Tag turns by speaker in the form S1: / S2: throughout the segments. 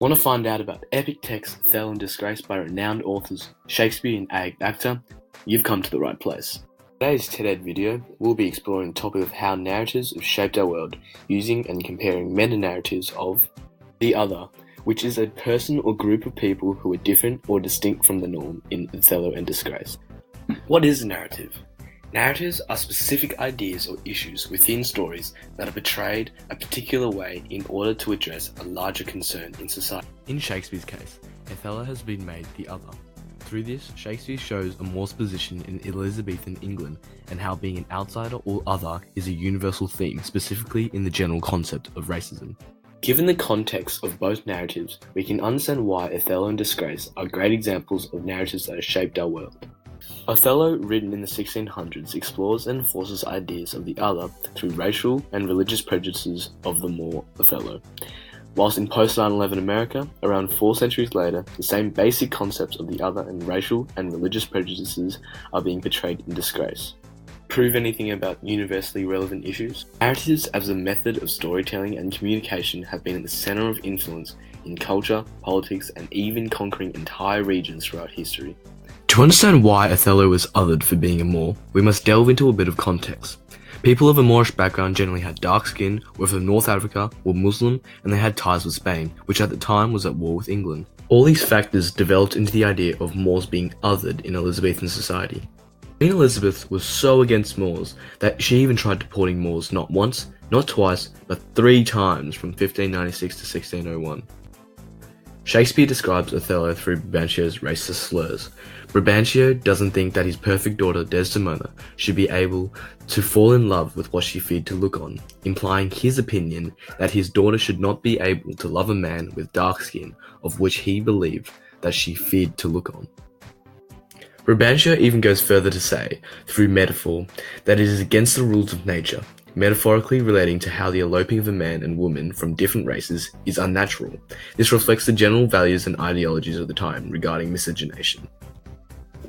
S1: Want to find out about epic texts Othello and Disgraced by renowned authors Shakespeare and actor? You've come to the right place. In today's TED video, we'll be exploring the topic of how narratives have shaped our world, using and comparing meta-narratives of the other, which is a person or group of people who are different or distinct from the norm in Othello and Disgraced. What is a narrative? Narratives are specific ideas or issues within stories that are portrayed a particular way in order to address a larger concern in society.
S2: In Shakespeare's case, Othello has been made the other. Through this, Shakespeare shows a Moor's position in Elizabethan England and how being an outsider or other is a universal theme, specifically in the general concept of racism.
S1: Given the context of both narratives, we can understand why Othello and Disgrace are great examples of narratives that have shaped our world. Othello, written in the 1600s, explores and enforces ideas of the other through racial and religious prejudices of the Moor Othello. Whilst in post-9/11 America, around 4 centuries later, the same basic concepts of the other and racial and religious prejudices are being portrayed in Disgrace. Prove anything about universally relevant issues? Narratives as a method of storytelling and communication have been at the center of influence in culture, politics, and even conquering entire regions throughout history.
S2: To understand why Othello was othered for being a Moor, we must delve into a bit of context. People of a Moorish background generally had dark skin, were from North Africa, were Muslim, and they had ties with Spain, which at the time was at war with England. All these factors developed into the idea of Moors being othered in Elizabethan society. Queen Elizabeth was so against Moors that she even tried deporting Moors not once, not twice, but 3 times from 1596 to 1601. Shakespeare describes Othello through Brabantio's racist slurs. Brabantio doesn't think that his perfect daughter Desdemona should be able to fall in love with what she feared to look on, implying his opinion that his daughter should not be able to love a man with dark skin, of which he believed that she feared to look on. Brabantio even goes further to say, through metaphor, that it is against the rules of nature, metaphorically relating to how the eloping of a man and woman from different races is unnatural. This reflects the general values and ideologies of the time regarding miscegenation.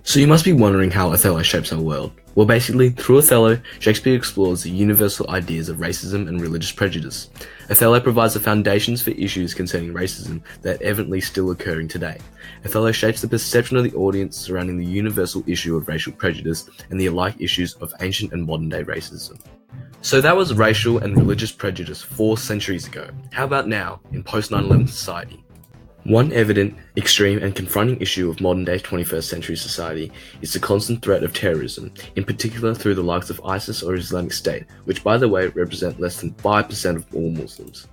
S2: So you must be wondering how Othello shapes our world. Well, basically, through Othello, Shakespeare explores the universal ideas of racism and religious prejudice. Othello provides the foundations for issues concerning racism that are evidently still occurring today. Othello shapes the perception of the audience surrounding the universal issue of racial prejudice and the alike issues of ancient and modern-day racism. So that was racial and religious prejudice 4 centuries ago. How about now, in post-9/11 society? One evident, extreme, and confronting issue of modern-day 21st century society is the constant threat of terrorism, in particular through the likes of ISIS or Islamic State, which by the way represent less than 5% of all Muslims.